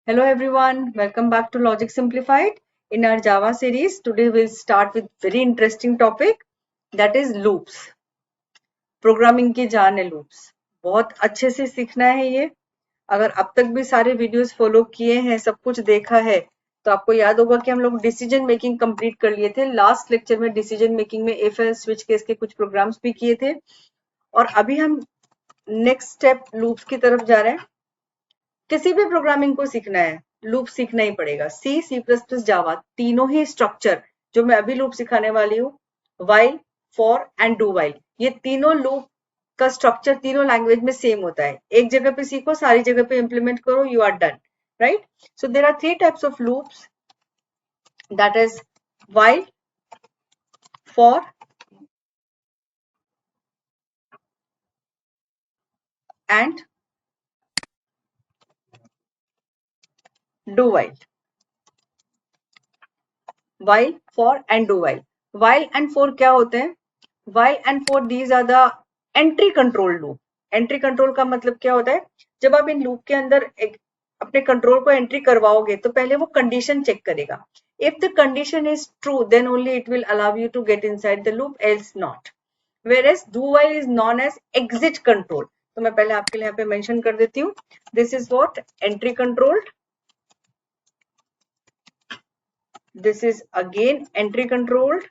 Hello everyone, welcome back to Logic Simplified. In our Java series, today we'll start with very interesting topic, that is loops. Programming की जान है loops, बहुत अच्छे से सीखना है ये. अगर अब तक भी सारे वीडियोस फॉलो किए हैं, सब कुछ देखा है, तो आपको याद होगा कि हम लोग डिसीजन मेकिंग कंप्लीट कर लिए थे. लास्ट लेक्चर में डिसीजन मेकिंग में इफ एल्स स्विच केस के कुछ प्रोग्राम्स भी किए थे, और अभी हम नेक्स्ट स्टेप लूप्स की तरफ जा रहे हैं. किसी भी प्रोग्रामिंग को सीखना है, लूप सीखना ही पड़ेगा. सी, सी प्लस प्लस, जावा, तीनों ही स्ट्रक्चर जो मैं अभी लूप सिखाने वाली हूँ, while, for and do while, ये तीनों लूप का स्ट्रक्चर तीनों लैंग्वेज में सेम होता है. एक जगह पे सीखो, सारी जगह पे इंप्लीमेंट करो, you are done, right? So there are three types of loops, that is while, for and do while. while, for and do while. While and for क्या होते हैं? While and for these are the entry control loop. Entry control का मतलब क्या होता है? जब आप इन लूप के अंदर एक अपने कंट्रोल को एंट्री करवाओगे तो पहले वो कंडीशन चेक करेगा. If the condition is true, then only it will allow you to get inside the loop, else not. Whereas do while is known as exit control. तो मैं पहले आपके लिए यहाँ पे मेंशन कर देती हूँ. This is what entry controlled. This is again entry controlled,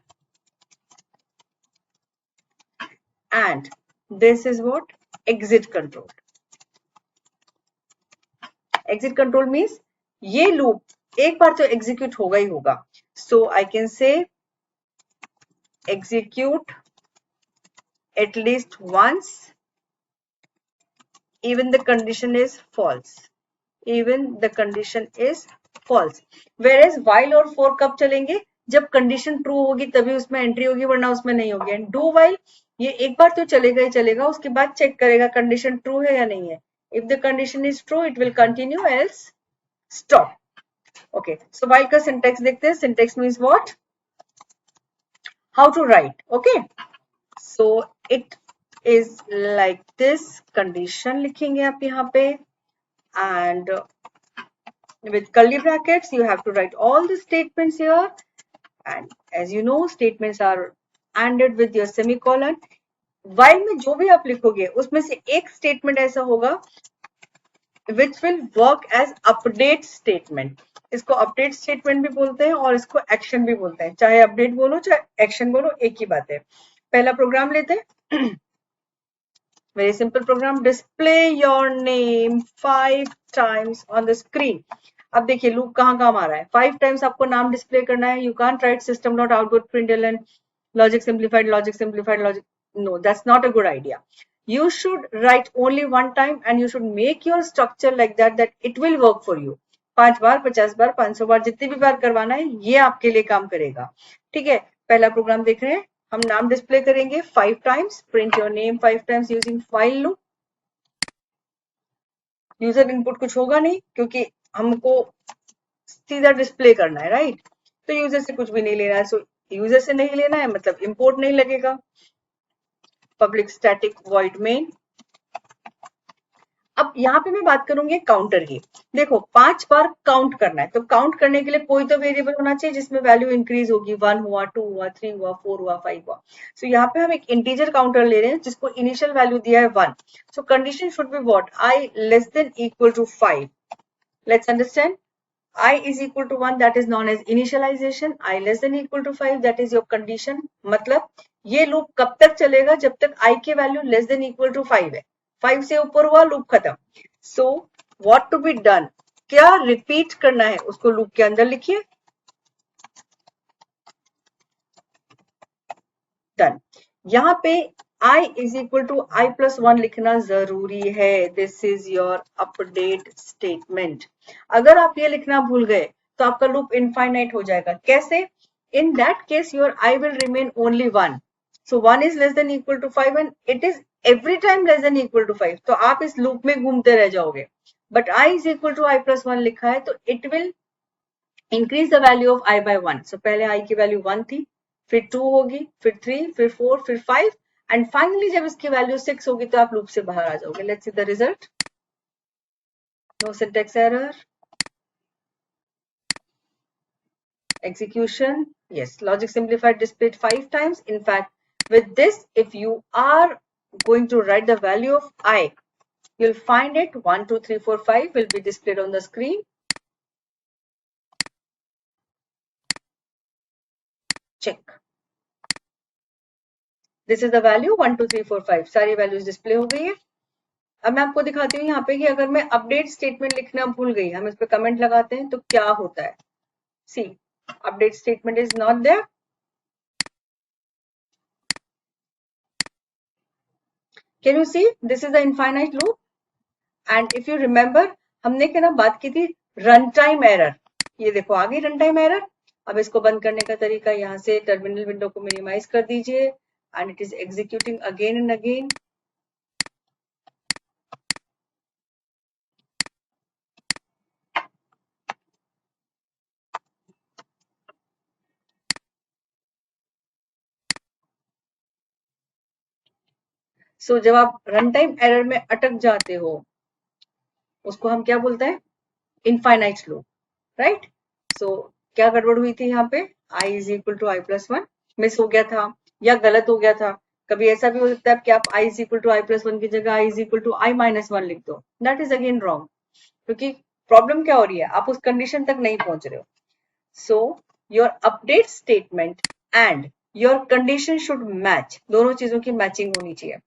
and this is what exit controlled. Exit control means ये loop एक बार तो execute होगा ही होगा. So I can say execute at least once, even the condition is false. Even the condition is false. Whereas while और for कब चलेंगे? जब condition true होगी तभी उसमें एंट्री होगी, वरना उसमें नहीं होगी. एंड डू व्हाइल ये एक बार तो चलेगा ही चलेगा, उसके बाद चेक करेगा कंडीशन ट्रू है या नहीं है. If the condition is true, it will continue, else stop. Okay, so while का सिंटेक्स देखते हैं. Syntax means what, how to write. Okay, so it is like this. Condition लिखेंगे आप यहाँ पे, and with curly brackets you have to write all the statements here, and as you know statements are ended with your semicolon. while में जो भी आप लिखोगे उसमें से एक स्टेटमेंट ऐसा होगा which will work as update statement. इसको अपडेट स्टेटमेंट भी बोलते हैं और इसको एक्शन भी बोलते हैं. चाहे अपडेट बोलो चाहे एक्शन बोलो, एक ही बात है. पहला प्रोग्राम लेते हैं. Very simple program. Display your name 5 times on the screen. अब देखिए लूप कहाँ काम आ रहा है. 5 times आपको नाम डिस्प्ले करना है. You can't write system dot output println logic simplified, logic simplified, logic. No, that's not a good idea. You should write only one time and you should make your structure like that it will work for you. 5 बार, 50 बार, 500 बार, जितनी भी बार करवाना है ये आपके लिए काम करेगा. ठीक है, पहला प्रोग्राम देख रहे हैं. हम नाम डिस्प्ले करेंगे 5 times. Print your name 5 times using while loop. User input कुछ होगा नहीं क्योंकि हमको सीधा डिस्प्ले करना है, राइट? तो यूजर से कुछ भी नहीं लेना है. सो यूजर से नहीं लेना है मतलब इंपोर्ट नहीं लगेगा. Public static void main. अब यहाँ पे मैं बात करूंगी काउंटर की. देखो 5 बार काउंट करना है, तो काउंट करने के लिए कोई तो वेरिएबल होना चाहिए जिसमें वैल्यू इंक्रीज होगी. 1 हुआ, 2 हुआ, 3 हुआ, 4 हुआ, 5 हुआ. सो यहाँ पे हम एक इंटीजर काउंटर ले रहे हैं जिसको इनिशियल वैल्यू दिया है 1. So condition should be what, I less than equal to 5. Let's understand. I is equal to 1, that is known as initialization. I less than equal to 5, that is your condition. मतलब ये loop कब तक चलेगा? जब तक I के value less than equal to 5 है. 5 से ऊपर हुआ लूप खत्म. So what to be done? क्या रिपीट करना है उसको लूप के अंदर लिखिए. डन. यहाँ पे I is equal to I plus 1 लिखना जरूरी है. This is your update statement. अगर आप ये लिखना भूल गए तो आपका लूप इनफाइनाइट हो जाएगा. कैसे? In that case your I will remain only 1. So 1 is less than equal to 5 and it is every time less than equal to 5. तो आप इस लूप में घूमते रह जाओगे. But I is equal to I plus 1 लिखा है तो it will increase the value of I by 1. So पहले I की वैल्यू 1 थी, फिर 2 होगी, फिर 3, फिर 4, फिर 5 एंड फाइनली जब इसकी वैल्यू 6 होगी तो आप लूप से बाहर आ जाओगे. Let's see the result. No syntax error. Execution, yes, logic simplified displayed 5 times. In fact, with this, if you are going to write the value of I, you'll find it 1 2 3 4 5 will be displayed on the screen. Check. This is the value 1 2 3 4 5. सारी values display हो गई है. अब मैं आपको दिखाती हूँ यहाँ पे कि अगर मैं update statement लिखना भूल गई, हम इस पे comment लगाते हैं तो क्या होता है. See, update statement is not there. Can you see? This is the infinite loop. And if you remember, हमने क्या ना बात की थी रन टाइम एरर. ये देखो आ गई रन टाइम एरर. अब इसको बंद करने का तरीका, यहाँ से टर्मिनल विंडो को मिनिमाइज कर दीजिए and it is executing again and again. So जब आप रन टाइम एरर में अटक जाते हो उसको हम क्या बोलते हैं, इनफाइनाइट लूप, राइट. सो क्या गड़बड़ हुई थी यहाँ पे, i is equal to I plus one मिस हो गया था या गलत हो गया था. कभी ऐसा भी हो सकता है कि आप i is equal to I plus one की जगह i is equal to I minus one लिख दो. दैट इज अगेन रॉन्ग, क्योंकि प्रॉब्लम क्या हो रही है, आप उस कंडीशन तक नहीं पहुंच रहे हो. So your update statement and your condition should match, दोनों चीजों की मैचिंग होनी चाहिए.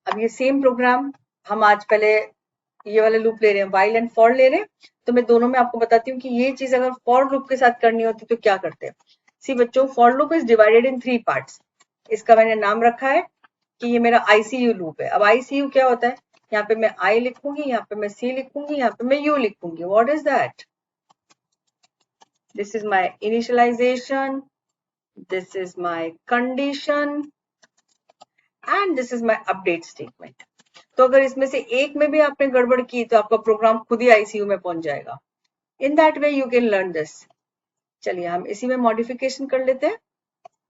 अब ये सेम प्रोग्राम हम आज पहले ये वाले लूप ले रहे हैं, वाइल एंड फॉर ले रहे हैं, तो मैं दोनों में आपको बताती हूँ कि ये चीज अगर फॉर लूप के साथ करनी होती तो क्या करते हैं. सी बच्चों, for loop is divided in 3 parts. इसका मैंने नाम रखा है कि ये मेरा आईसीयू लूप है. अब आईसीयू क्या होता है, यहाँ पे मैं आई लिखूंगी, यहाँ पे मैं सी लिखूंगी, यहाँ पे मैं यू लिखूंगी. What is that? This is my initialization, this is my condition and this is my update statement. तो अगर इसमें से एक में भी आपने गड़बड़ की तो आपका प्रोग्राम खुद ही आईसीयू में पहुंच जाएगा. In that way you can learn this. चलिए हम इसी में मॉडिफिकेशन कर लेते हैं.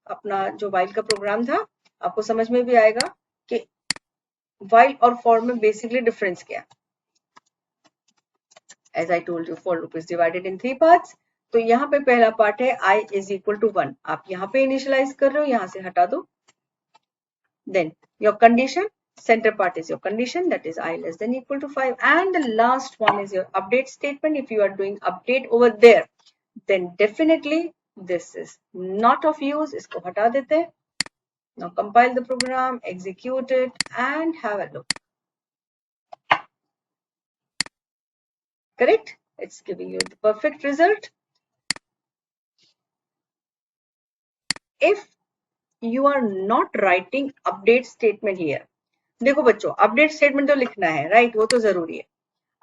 अपना जो वाइल का प्रोग्राम था आपको समझ में भी आएगा कि वाइल और फॉर में बेसिकली डिफरेंस क्या है. As I told you, for loop is divided in 3 parts. तो यहाँ पे पहला पार्ट है i इज इक्वल टू 1. आप यहाँ पे इनिशियलाइज कर रहे हो, यहाँ से हटा दो. Then your condition, center part is your condition, that is I less than equal to 5, and the last one is your update statement. If you are doing update over there, then definitely this is not of use. इसको हटा देते हैं. Now compile the program, execute it and have a look. Correct? It's giving you the perfect result. If you are not writing update statement here, देखो बच्चों, update statement तो लिखना है, right, वो तो जरूरी है.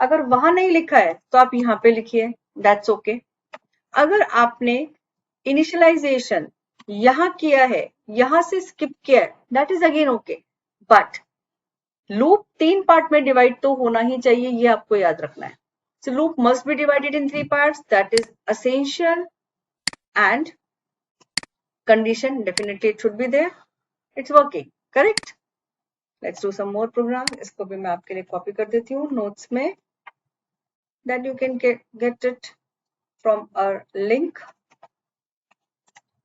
अगर वहां नहीं लिखा है तो आप यहाँ पे लिखिए, दैट्स ओके. अगर आपने इनिशियलाइजेशन यहाँ किया है, यहाँ से स्किप किया है, that is again okay. But loop 3 part में डिवाइड तो होना ही चाहिए, ये आपको याद रखना है. So loop must be divided in 3 parts, that is essential. And condition definitely it should be there. It's working, correct. Let's do some more program. इसको भी मैं आपके लिए कॉपी कर देती हूँ नोट्स में, that you can get it from our link.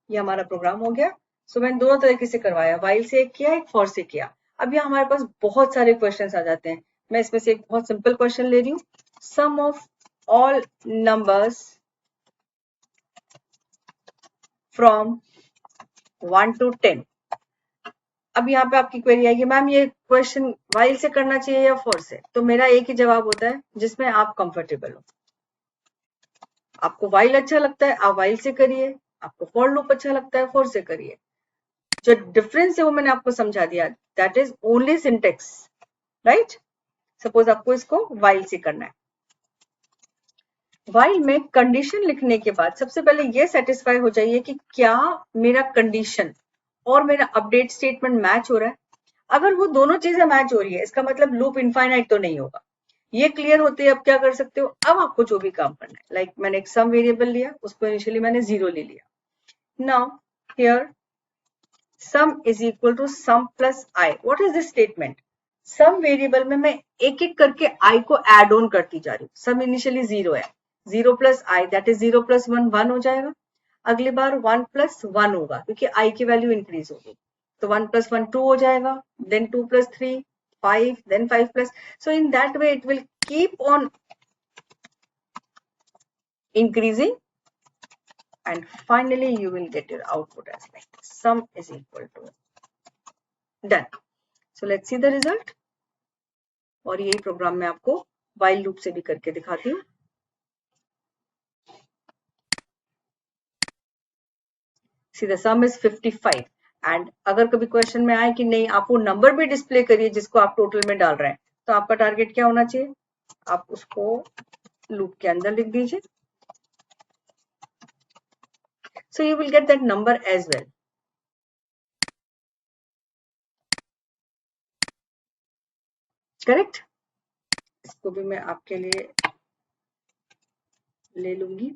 ये हमारा प्रोग्राम हो गया. सो मैंने दोनों तरीके से करवाया, वाइल से एक किया, एक फॉर से किया. अब यहाँ हमारे पास बहुत सारे क्वेश्चंस आ जाते हैं. मैं इसमें से एक बहुत सिंपल क्वेश्चन ले रही हूँ. Sum of all numbers from 1 to 10. अब यहाँ पे आपकी क्वेरी आएगी, मैम ये क्वेश्चन वाइल से करना चाहिए या फॉर से. तो मेरा एक ही जवाब होता है, जिसमें आप कंफर्टेबल हो. आपको वाइल अच्छा लगता है आप वाइल से करिए, आपको फॉर लूप अच्छा लगता है फॉर से करिए. जो डिफरेंस है वो मैंने आपको समझा दिया, that is only syntax, right. Suppose आपको इसको वाइल से करना है. वाइल में कंडीशन लिखने के बाद सबसे पहले ये सेटिस्फाई हो जाइए कि क्या मेरा कंडीशन और मेरा अपडेट स्टेटमेंट मैच हो रहा है. अगर वो दोनों चीजें मैच हो रही है, इसका मतलब लूप इनफाइनाइट तो नहीं होगा. ये क्लियर होते हैं. अब क्या कर सकते हो, अब आपको जो भी काम करना है, लाइक मैंने एक सम वेरिएबल लिया, उसको इनिशियली मैंने 0 ले लिया. Now here sum is equal to sum plus I. What is this statement? Sum variable में मैं एक एक करके आई को एड ऑन करती जा रही हूँ। सम इनिशियली 0 है, 0 plus I that is 0 plus 1 1 हो जाएगा। अगली बार 1 प्लस 1 होगा क्योंकि आई की वैल्यू इंक्रीज होगी, तो 1 प्लस 1 2 हो जाएगा, then 2 plus 3 5, then 5 plus. So in that way it will keep on increasing and finally you will get your output as like this. Sum is equal to done. So let's see the result. और यही programme मैं आपको while loop से भी करके दिखाती हूँ। See the sum is 55 and अगर कभी क्वेश्चन में आए कि नहीं आप वो नंबर भी डिस्प्ले करिए जिसको आप टोटल में डाल रहे हैं, तो आपका टारगेट क्या होना चाहिए? आप उसको लूप के अंदर लिख दीजिए। So you will get that number as well. Correct? इसको भी मैं आपके लिए ले लूंगी।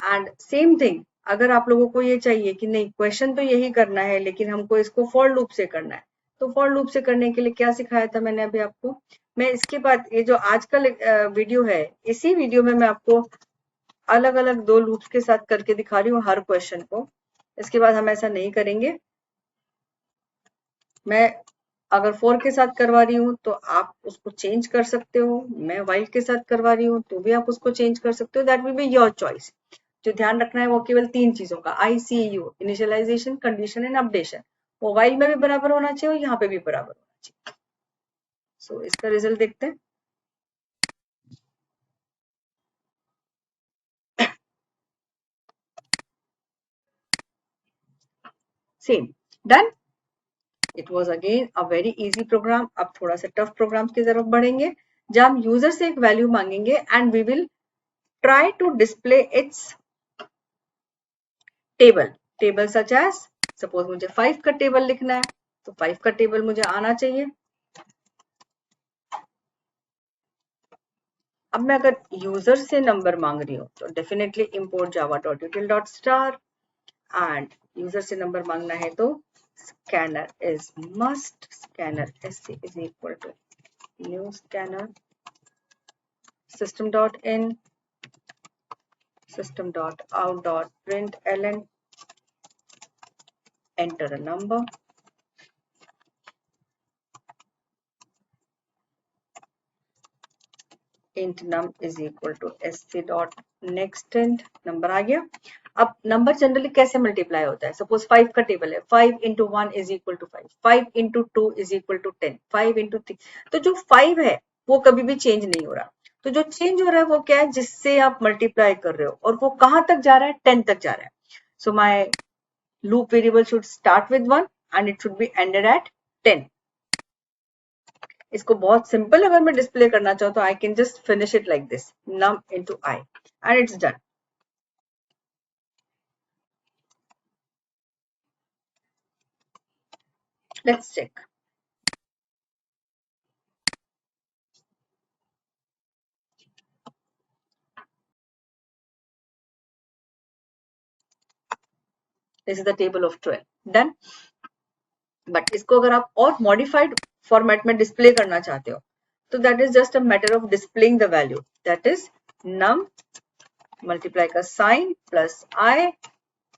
एंड सेम थिंग, अगर आप लोगों को ये चाहिए कि नहीं क्वेश्चन तो यही करना है लेकिन हमको इसको फॉर लूप से करना है, तो फॉर लूप से करने के लिए क्या सिखाया था मैंने अभी आपको? मैं इसके बाद ये जो आज का वीडियो है, इसी वीडियो में मैं आपको अलग अलग 2 लूप्स के साथ करके दिखा रही हूँ हर क्वेश्चन को। इसके बाद हम ऐसा नहीं करेंगे। मैं अगर फॉर के साथ करवा रही हूँ तो आप उसको चेंज कर सकते हो, मैं व्हाइल के साथ करवा रही हूँ तो भी आप उसको चेंज कर सकते हो। That will be your choice. जो ध्यान रखना है वो केवल 3 चीजों का, ICU, initialization, condition and updation. वो व्हाइल में भी बराबर होना चाहिए और यहाँ पे भी बराबर होना चाहिए। सो इसका रिजल्ट देखते हैं। Same done. It was again a very easy program. अब थोड़ा सा टफ प्रोग्राम की तरफ बढ़ेंगे जहां हम यूजर से एक वैल्यू मांगेंगे and we will try to display its table such as, suppose मुझे 5 का टेबल लिखना है तो 5 का टेबल मुझे आना चाहिए। अब मैं अगर यूजर से नंबर मांग रही हूँ तो definitely import java.util.star and user से नंबर मांगना है तो scanner is must, scanner sc is equal to new scanner system.in system.out.println enter a number int num is equal to sc dot nextInt। Number आ गया। अब नंबर जनरली कैसे multiply होता है? सपोज 5 का टेबल है, 5 into 1 is equal to 5, 5 into 2 is equal to 10, 5 into 3। तो जो 5 है वो कभी भी चेंज नहीं हो रहा। तो जो चेंज हो रहा है वो क्या है? जिससे आप मल्टीप्लाई कर रहे हो, और वो कहां तक जा रहा है? 10 तक जा रहा है। So my loop variable should start with 1 and it should be ended at 10। इसको बहुत सिंपल अगर मैं डिस्प्ले करना चाहूँ तो I can just finish it like this, num into I and it's done. Let's check. This is the table of 12. Done. But इसको अगर आप और modified format में display करना चाहते हो तो that is just a matter of displaying the value. That is num multiply का sign plus I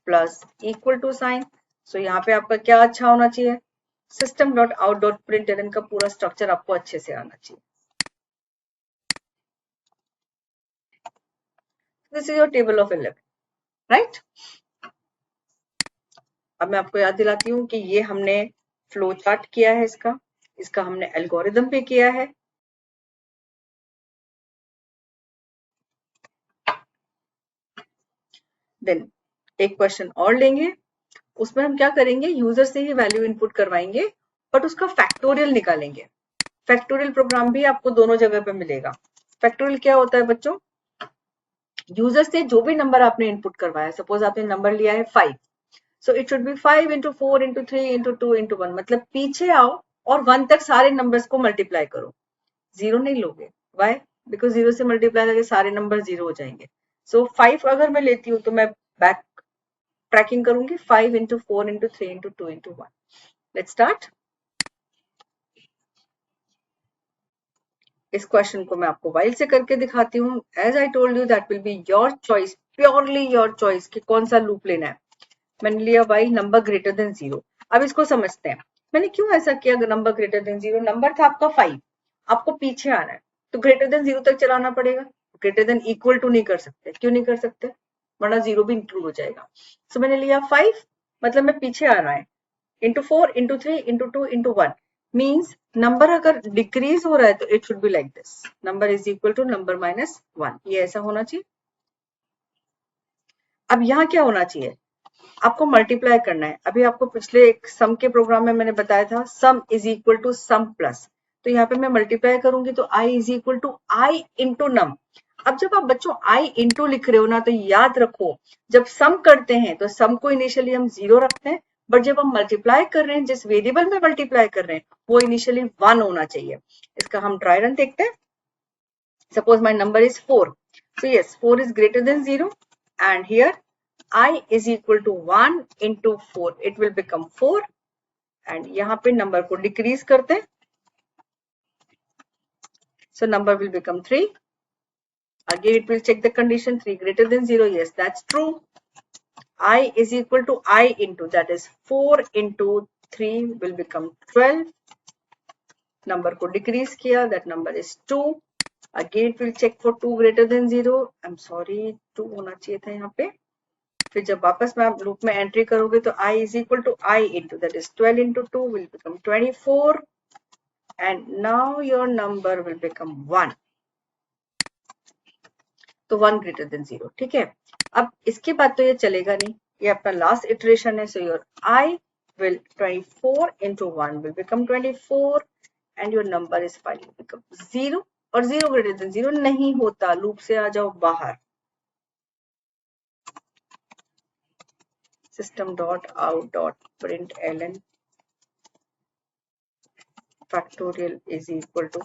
plus equal to sign. So यहाँ पे आपका क्या अच्छा होना चाहिए? system.out.println का पूरा स्ट्रक्चर आपको अच्छे से आना चाहिए। This is your table of 11, right? अब मैं आपको याद दिलाती हूँ कि ये हमने फ्लो चार्ट किया है, इसका हमने एल्गोरिदम पे किया है। देन एक क्वेश्चन और लेंगे, उसमें हम क्या करेंगे? यूजर से ही वैल्यू इनपुट करवाएंगे बट उसका फैक्टोरियल निकालेंगे। फैक्टोरियल प्रोग्राम भी आपको दोनों जगह पे मिलेगा। फैक्टोरियल क्या होता है बच्चों? यूजर से जो भी नंबर आपने इनपुट करवाया, सपोज आपने नंबर लिया है 5, so it should B 5 into 4 into 3 into 2 into 1, मतलब पीछे आओ और 1 तक सारे नंबर्स को मल्टीप्लाई करो। 0 नहीं लोगे, वाई? बिकॉज 0 से मल्टीप्लाई करके सारे नंबर 0 हो जाएंगे। सो 5 अगर मैं लेती हूँ तो मैं बैक ट्रैकिंग करूंगी 5 into 4 into 3 into 2 into 1. Let's start. इस क्वेश्चन को मैं आपको वाइल से करके दिखाती हूँ. As I told you that will be your choice, purely your choice कि कौन सा लूप लेना है. मैंने लिया वाइल नंबर ग्रेटर देन 0. अब इसको समझते हैं. मैंने क्यों ऐसा किया? नंबर ग्रेटर देन 0, नंबर था आपका 5, आपको पीछे आना है तो ग्रेटर देन 0 तक चलाना पड़ेगा. ग्रेटर देन इक्वल टू नहीं कर सकते. क्यों नहीं कर सकते? वरना 0 भी इंक्लूड हो जाएगा. सो मैंने लिया 5, मतलब मैं पीछे आ रहा है, into 4 into 3 into 2 into 1. Means number अगर डिक्रीज हो रहा है तो it should be like this, number is equal to number minus 1. ये ऐसा होना चाहिए. अब यहाँ क्या होना चाहिए? आपको मल्टीप्लाई करना है. अभी आपको पिछले एक सम के प्रोग्राम में मैंने बताया था sum is equal to sum plus. तो यहाँ पे मैं मल्टीप्लाई करूंगी तो i is equal to i into num. अब जब आप बच्चों i इंटू लिख रहे हो ना तो याद रखो जब सम करते हैं तो सम को इनिशियली हम 0 रखते हैं, बट जब हम मल्टीप्लाई कर रहे हैं जिस वेरिएबल में मल्टीप्लाई कर रहे हैं वो इनिशियली 1 होना चाहिए. इसका हम ट्राई रन देखते हैं. Suppose my number is 4. So yes, 4 is greater than 0 and here I is equal to 1 into 4. It will become 4 and यहाँ पे नंबर को डिक्रीज करते हैं. So number will become 3. Again it will check the condition 3 greater than 0. Yes, that's true. I is equal to I into, that is 4 into 3 will become 12. Number को decrease किया, that number is 2. Again it will check for 2 greater than 0. I'm sorry, 2 होना चाहिए था यहाँ पे. फिर जब वापस में आप लूप में एंट्री करोगे तो i is equal to I into, that is 12 into 2 will become 24 and now your number will become 1. तो 1 greater than 0. ठीक है. अब इसके बाद तो ये चलेगा नहीं, ये अपना लास्ट इटरेशन है. so your I will 24 into 1 will become 24 and your number is finally become 0. और 0 greater than 0 नहीं होता. लूप से आ जाओ बाहर. system.out.println factorial is equal to,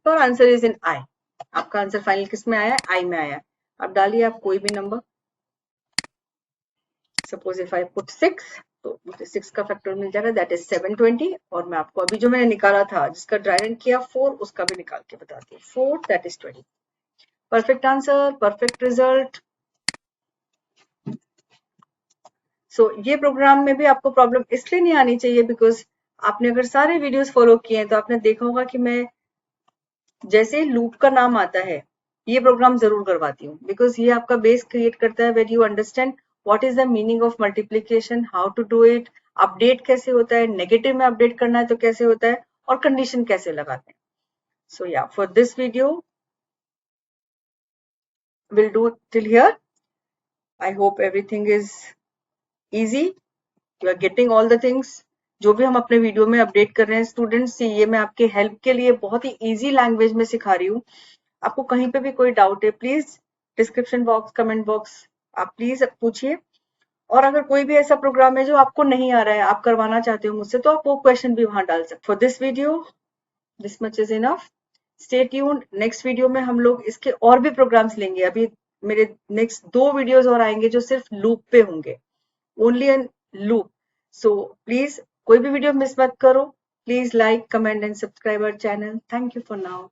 your answer is in I. आपका आंसर फाइनल किस में आया? I में आया. अब डालिए आप कोई भी number. Suppose if I put 6 तो मुझे 6 का फैक्टर मिल जाएगा, दैट इज 720. और मैं आपको अभी जो मैंने निकाला था जिसका ड्राई रन किया 4 उसका भी निकाल के बताती हूँ. 4 that is 20. Perfect answer, perfect result. So ये प्रोग्राम में भी आपको प्रॉब्लम इसलिए नहीं आनी चाहिए बिकॉज आपने अगर सारे वीडियोस फॉलो किए हैं तो आपने देखा होगा कि मैं जैसे लूप का नाम आता है ये प्रोग्राम जरूर करवाती हूँ बिकॉज ये आपका बेस क्रिएट करता है. When you understand what is the meaning of multiplication, how to do it, update कैसे होता है, नेगेटिव में अपडेट करना है तो कैसे होता है, और कंडीशन कैसे लगाते हैं. सो या for this video will do till here. I hope everything is easy, you are getting all the things. जो भी हम अपने वीडियो में अपडेट कर रहे हैं स्टूडेंट्स से, ये मैं आपके हेल्प के लिए बहुत ही इजी लैंग्वेज में सिखा रही हूँ. आपको कहीं पे भी कोई डाउट है please description box, comment box आप प्लीज पूछिए. और अगर कोई भी ऐसा प्रोग्राम है जो आपको नहीं आ रहा है, आप करवाना चाहते हो मुझसे, तो आप वो क्वेश्चन भी वहां डाल सकते. For this video this much is enough. Stay tuned. Next video में हम लोग इसके और भी प्रोग्राम्स लेंगे. अभी मेरे नेक्स्ट 2 वीडियोस और आएंगे जो सिर्फ लूप पे होंगे, only in loop. So please कोई भी वीडियो मिस मत करो. Please like, comment and subscribe our channel. Thank you for now.